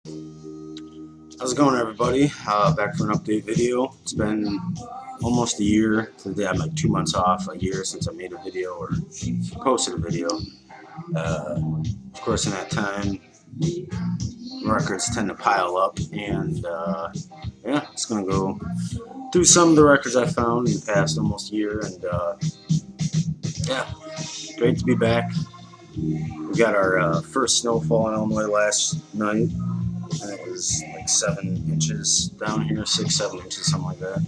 How's it going, everybody? Back for an update video. It's been almost a year. Today I'm like 2 months off, a year since I made a video or posted a video. Of course, in that time, records tend to pile up, and yeah, it's gonna go through some of the records I found in the past almost year, and yeah, great to be back. We got our first snowfall in Illinois last night, and it was like 7 inches down here, 6, 7 inches, something like that.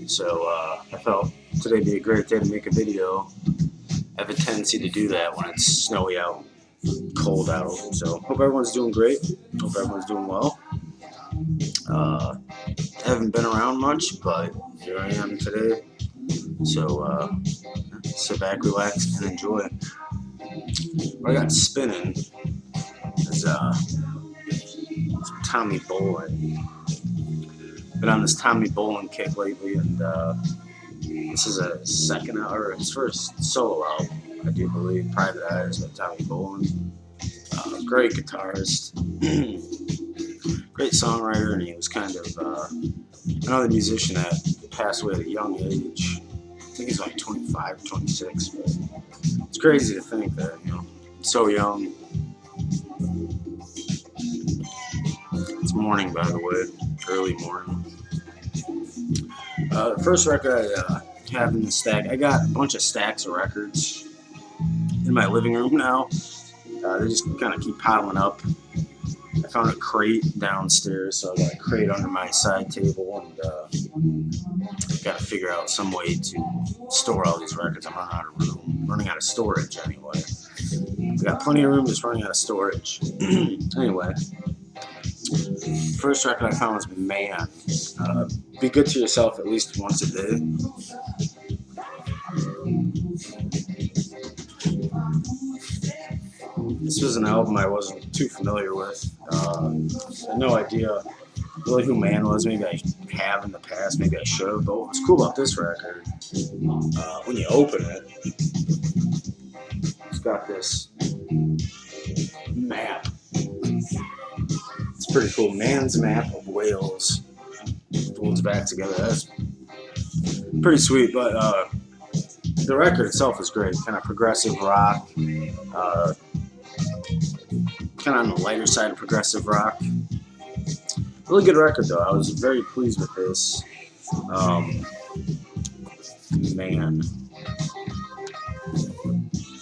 So I felt today would be a great day to make a video. I have a tendency to do that when it's snowy out, cold out. So hope everyone's doing great. Hope everyone's doing well. I haven't been around much, but here I am today. So sit back, relax, and enjoy. What I got spinning is Tommy Bolin. Been on this Tommy Bolin kick lately, and this is a second or his first solo album, I do believe, Private Eyes by Tommy Bolin. Great guitarist, great songwriter, and he was kind of another musician that passed away at a young age. I think he's like 25, 26, but it's crazy to think that, so young. It's morning, by the way, early morning. The first record I have in the stack, I got a bunch of stacks of records in my living room now. They just kind of keep piling up. I found a crate downstairs, so I got a crate under my side table, and got to figure out some way to store all these records. I'm running out of room, running out of storage anyway. We got plenty of room, just running out of storage. Anyway, first record I found was Man. Be good to yourself at least once a day. This was an album I wasn't too familiar with. I had no idea really who Man was. Maybe I have in the past, maybe I should have. But what's cool about this record, when you open it, it's got this map. It's pretty cool. Man's map of Wales. Folds back together. That's pretty sweet. But the record itself is great. Kind of progressive rock. Kind of on the lighter side of progressive rock. Really good record, though. I was very pleased with this. Man.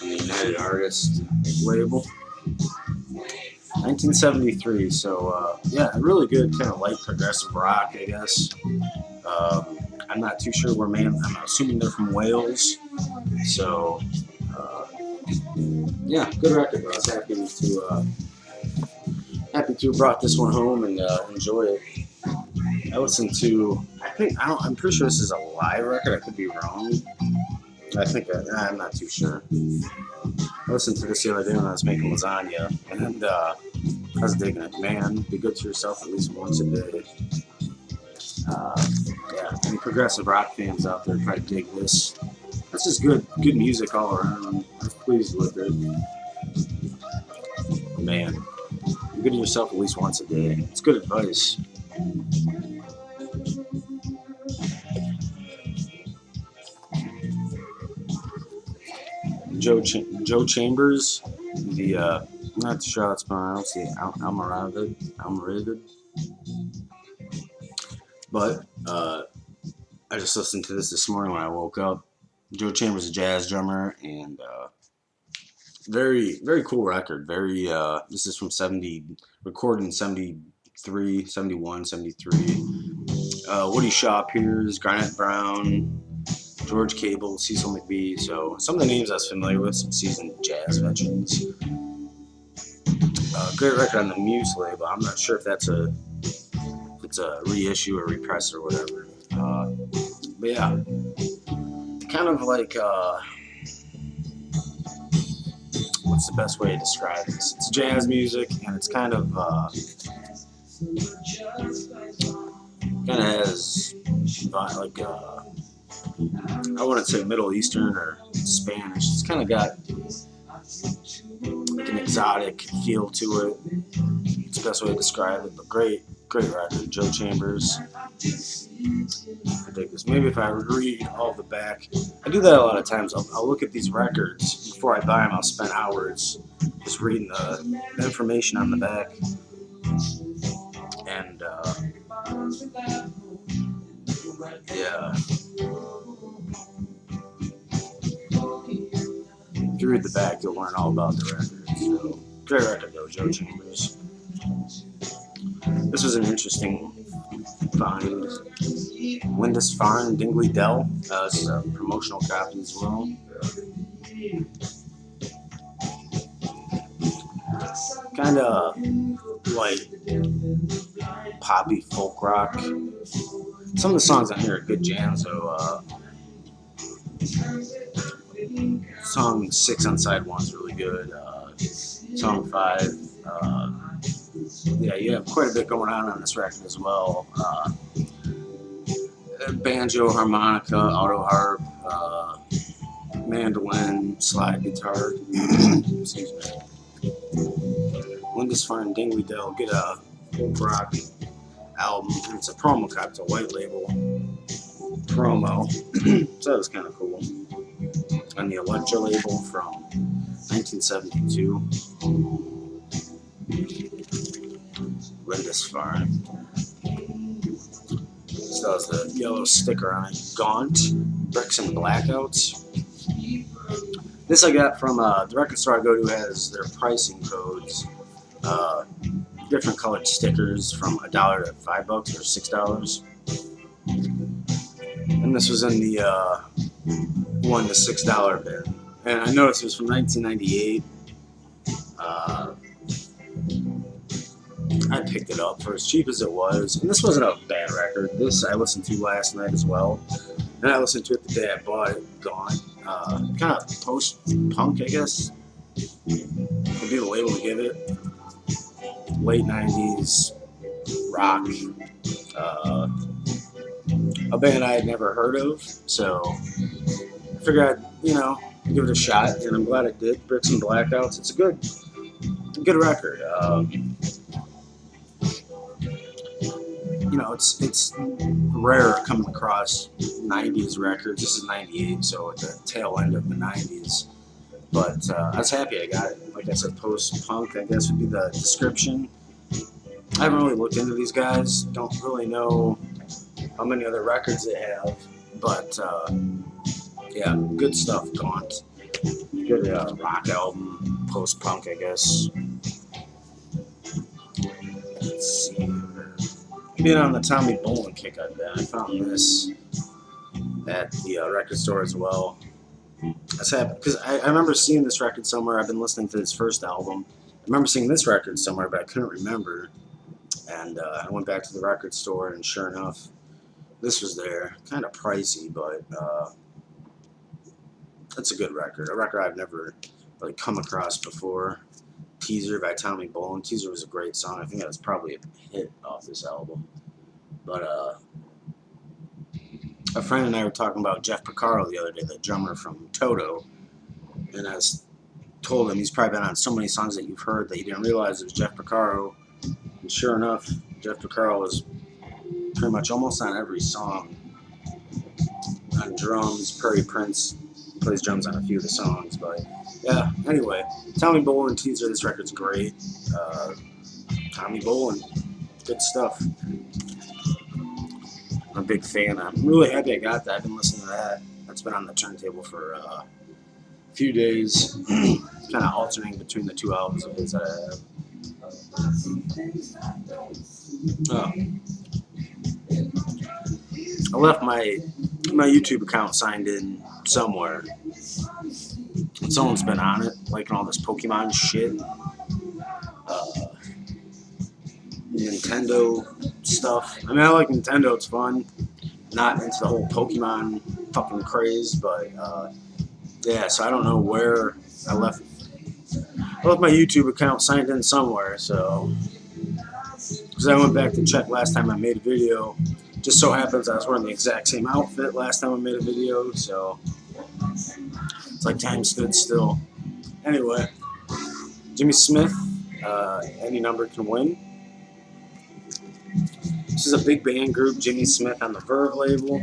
The United Artists label. 1973, so yeah, really good kind of light progressive rock, I guess. I'm not too sure where I'm assuming they're from Wales, so yeah, good record. I was happy to have brought this one home and enjoy it. I listened to, I'm pretty sure this is a live record. I could be wrong. I'm not too sure. I listened to this the other day when I was making lasagna, and I was digging it. Man, be good to yourself at least once a day. Yeah, any progressive rock fans out there probably dig this. That's just good music all around. I was pleased with it. Man, be good to yourself at least once a day. It's good advice. Joe Chambers, the not sure how it's pronounced, the Almoravid. But I just listened to this morning when I woke up. Joe Chambers is a jazz drummer, and very, very cool record. This is from recorded in 73, 71, 73. Woody Shaw appears, Garnett Brown, George Cable, Cecil McBee. So some of the names I was familiar with, some seasoned jazz veterans. Great record on the Muse label. I'm not sure if it's a reissue or repress or whatever. But yeah, kind of like what's the best way to describe this? It's jazz music, and it's kind of has like I wouldn't say Middle Eastern or Spanish. It's kind of got like an exotic feel to it. It's best way to describe it, but great record. Joe Chambers. I dig this. Maybe if I read all the back, I do that a lot of times. I'll look at these records before I buy them. I'll spend hours just reading the information on the back, and yeah. If you read the back, you'll learn all about the record. So, great record though, Joe Chambers. This was an interesting find. Lindisfarne, Dingley Dell. This is a promotional copy as well. Kind of like poppy folk rock. Some of the songs on here are good jams, so song 6 on side 1 is really good. Song 5, yeah, you have quite a bit going on this record as well. Banjo, harmonica, auto harp, mandolin, slide guitar. Excuse me. Lindisfarne, Dingley Dell, get a folk rock album. It's a promo copy, it's a white label promo. So that was kind of cool. On the Elektra label from 1972. Lindisfarne. Still has the yellow sticker on it. Gaunt, Bricks and Blackouts. This I got from the record store I go to has their pricing codes. Different colored stickers from $1 to $5 or $6. And this was in the $1 to $6 bin. And I noticed it was from 1998. I picked it up for as cheap as it was, and this wasn't a bad record. This I listened to last night as well, and I listened to it the day I bought it. Gaunt, kind of post-punk, I guess would be the label to give it. Late 90s rock, a band I had never heard of, so I figured I'd, give it a shot, and I'm glad I did. Bricks and Blackouts. It's a good record. It's rare coming across 90s records. This is 98, so at the tail end of the 90s. But I was happy I got it. Like I said, post-punk, I guess, would be the description. I haven't really looked into these guys. Don't really know how many other records they have. But, yeah, good stuff, Gaunt. Good rock album, post-punk, I guess. Let's see. Being on the Tommy Bolin kick I've been, I found this at the record store as well. That's happened because I remember seeing this record somewhere. I've been listening to his first album. I remember seeing this record somewhere, but I couldn't remember. And I went back to the record store, and sure enough, this was there. Kind of pricey, but it's a good record. A record I've never really come across before. Teaser by Tommy Bolin. Teaser was a great song. I think that was probably a hit off this album. But a friend and I were talking about Jeff Porcaro the other day, the drummer from Toto, and I told him he's probably been on so many songs that you've heard that you didn't realize it was Jeff Porcaro. And sure enough, Jeff Porcaro was pretty much almost on every song. On drums, Prairie Prince plays drums on a few of the songs, but yeah, anyway, Tommy Bolin, Teaser, this record's great. Tommy Bolin, good stuff. I'm a big fan. I'm really happy I got that. I've been listening to that. That's been on the turntable for a few days. Kind of alternating between the two albums of his that I have. Oh. I left my YouTube account signed in somewhere. Someone's been on it, liking all this Pokemon shit. Nintendo stuff. I mean, I like Nintendo, it's fun. Not into the whole Pokemon fucking craze, but yeah, so I don't know where I left my YouTube account signed in somewhere, so because I went back to check last time I made a video. Just so happens I was wearing the exact same outfit last time I made a video, so it's like time stood still. Anyway, Jimmy Smith, Any Number Can Win. This is a big band group, Jimmy Smith on the Verve label.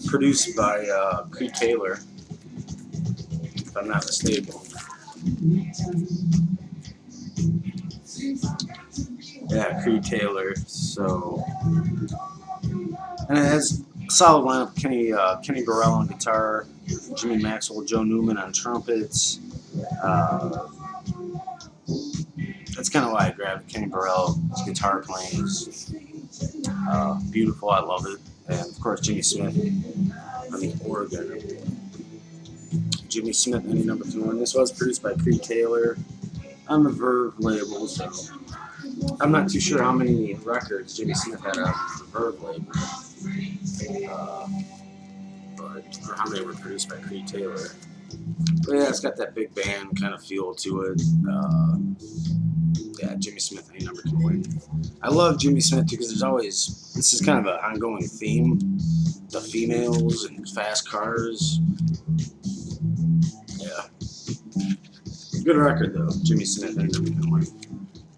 Produced by Creed Taylor, if I'm not mistaken. Yeah, Creed Taylor. So, and it has a solid lineup: Kenny Burrell on guitar, Jimmy Maxwell, Joe Newman on trumpets. That's kind of why I grabbed Kenny Burrell. His guitar playing is beautiful. I love it, and of course Jimmy Smith on the organ. Jimmy Smith, Any Number 2. This was produced by Creed Taylor on the Verve label, so I'm not too sure how many records Jimmy Smith had on the Verve label, or how many were produced by Creed Taylor. But yeah, it's got that big band kind of feel to it. Yeah, Jimmy Smith, Any Number 2. I love Jimmy Smith too because there's always, this is kind of an ongoing theme, the females and fast cars. Yeah. Good record though, Jimmy Smith, Any Number 2.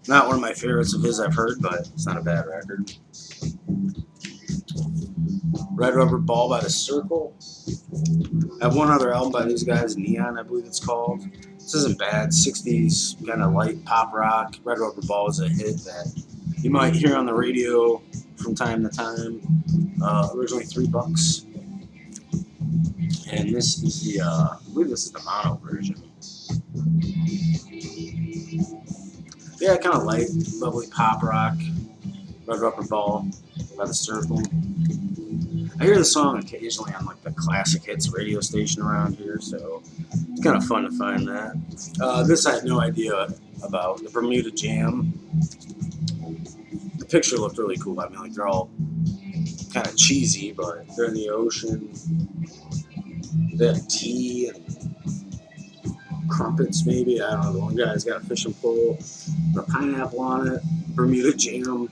Not one of my favorites of his I've heard, but it's not a bad record. Red Rubber Ball by The Circle. I have one other album by these guys, Neon, I believe it's called. This isn't bad, 60s kind of light pop rock. Red Rubber Ball is a hit that you might hear on the radio from time to time. Originally $3. And this is the, I believe this is the mono version. Yeah, kind of light, lovely pop rock. Red Rubber Ball by The Circle. I hear the song occasionally on like the classic hits radio station around here, so it's kind of fun to find that. This I had no idea about, the Bermuda Jam. The picture looked really cool. I mean, like they're all kind of cheesy, but they're in the ocean. They have tea and crumpets, maybe. I don't know. The one guy's got a fishing pole, a pineapple on it. Bermuda Jam.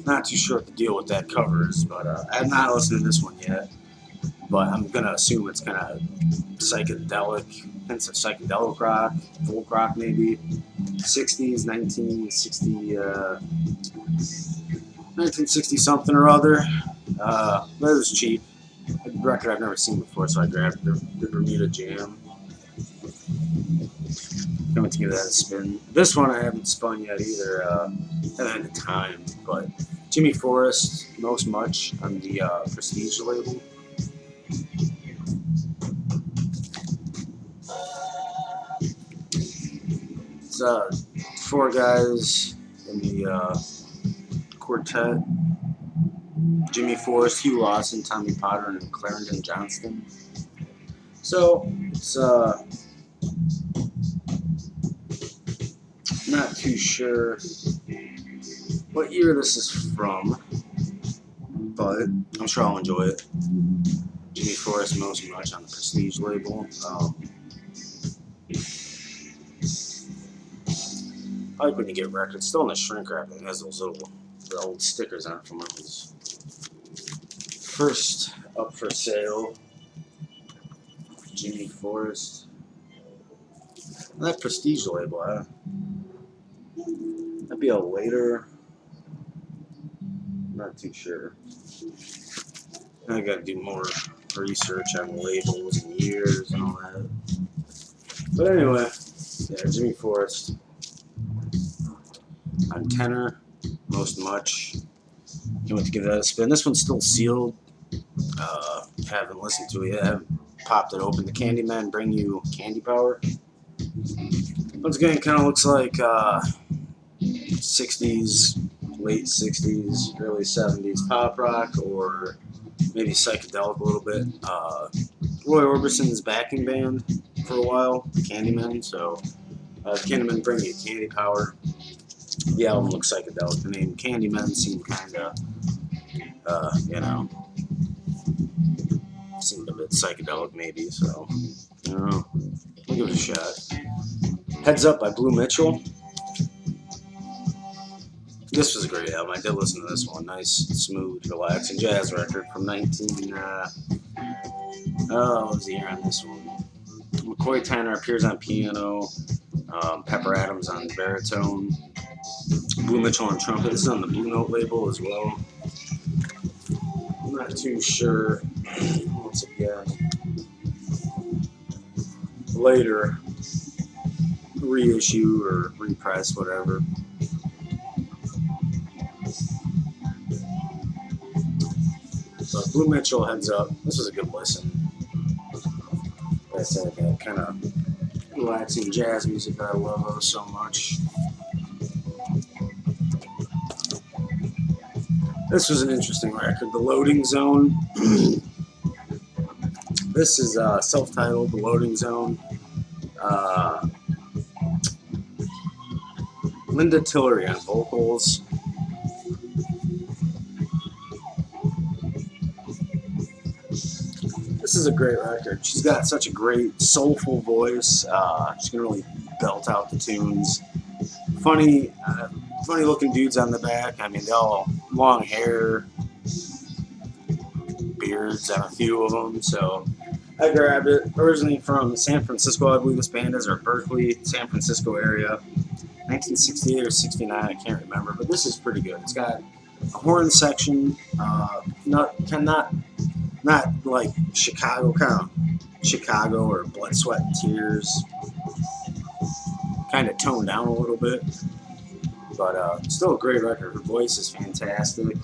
Not too sure what the deal with that cover is, but I have not listened to this one yet. But I'm gonna assume it's kind of psychedelic, hints of psychedelic rock, folk rock maybe. 60s, 1960 something or other. But it was cheap. A record I've never seen before, so I grabbed the Bermuda Jam. I'm going to give that a spin. This one I haven't spun yet either. Haven't had the time, but Jimmy Forrest, Most Much on the Prestige label. It's 4 guys in the quartet. Jimmy Forrest, Hugh Lawson, Tommy Potter, and Clarendon Johnston. So it's not too sure what year this is from, but I'm sure I'll enjoy it. Jimmy Forrest, Most Much on the Prestige label. I like when you get records still in the shrink wrap that has those little old stickers on it from when it was first up for sale. Jimmy Forrest. That Prestige label, that'd be a later. Not too sure. I gotta do more research on labels and years and all that. But anyway, yeah, Jimmy Forrest on tenor, Most Much. Can't wait to give that a spin. This one's still sealed. Haven't listened to it yet. I haven't popped it open. The Candyman Bring You Candy Power. Once again, it kind of looks like 60s, late 60s, early 70s pop rock, or maybe psychedelic a little bit. Roy Orbison's backing band for a while, Candyman. So, Candyman Bring You Candy Power. The album looks psychedelic. The name Candyman seemed kind of, seemed a bit psychedelic maybe, so, I don't know. I'll give it a shot. Heads Up by Blue Mitchell. This was a great album. I did listen to this one. Nice, smooth, relaxing jazz record from what was the year on this one? McCoy Tyner appears on piano. Pepper Adams on baritone, Blue Mitchell on trumpet. This is on the Blue Note label as well. I'm not too sure. Once again, later reissue or repress, whatever. But Blue Mitchell, heads up. This was a good listen. Like I said, that kind of relaxing jazz music that I love so much. This was an interesting record, The Loading Zone. This is self-titled, The Loading Zone. Linda Tillery on vocals. This is a great record. She's got such a great, soulful voice. She can really belt out the tunes. Funny looking dudes on the back. I mean, they all long hair, beards on a few of them. So I grabbed it. Originally from San Francisco, I believe this band is, or Berkeley, San Francisco area. 1968 or 69, I can't remember. But this is pretty good. It's got a horn section, not like Chicago, kind of Chicago or Blood, Sweat, and Tears. Kind of toned down a little bit, but still a great record. Her voice is fantastic.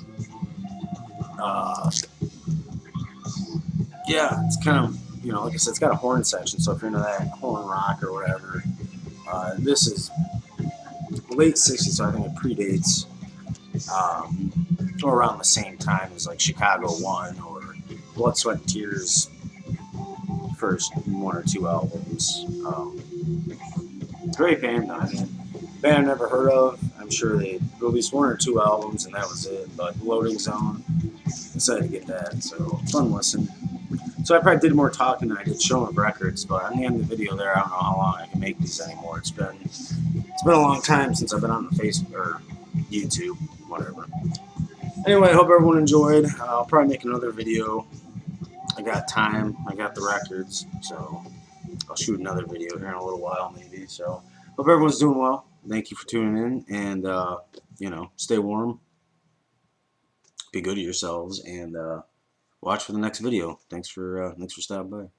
Yeah, it's kind of, you know, like I said, it's got a horn section, so if you're into that horn rock or whatever, this is late 60s, so I think it predates, or around the same time as like Chicago 1 or Blood, Sweat, and Tears' first 1 or 2 albums. Great band, I mean, band I've never heard of. I'm sure they released 1 or 2 albums and that was it, but Loading Zone, decided to get that, so fun listen. So I probably did more talking than I did showing records, but on the end of the video there, I don't know how long I can make these anymore. It's been a long time since I've been on the Facebook or YouTube, whatever. Anyway, I hope everyone enjoyed. I'll probably make another video. I got time. I got the records, so I'll shoot another video here in a little while, maybe. So hope everyone's doing well. Thank you for tuning in, and you know, stay warm, be good to yourselves, and watch for the next video. Thanks for stopping by.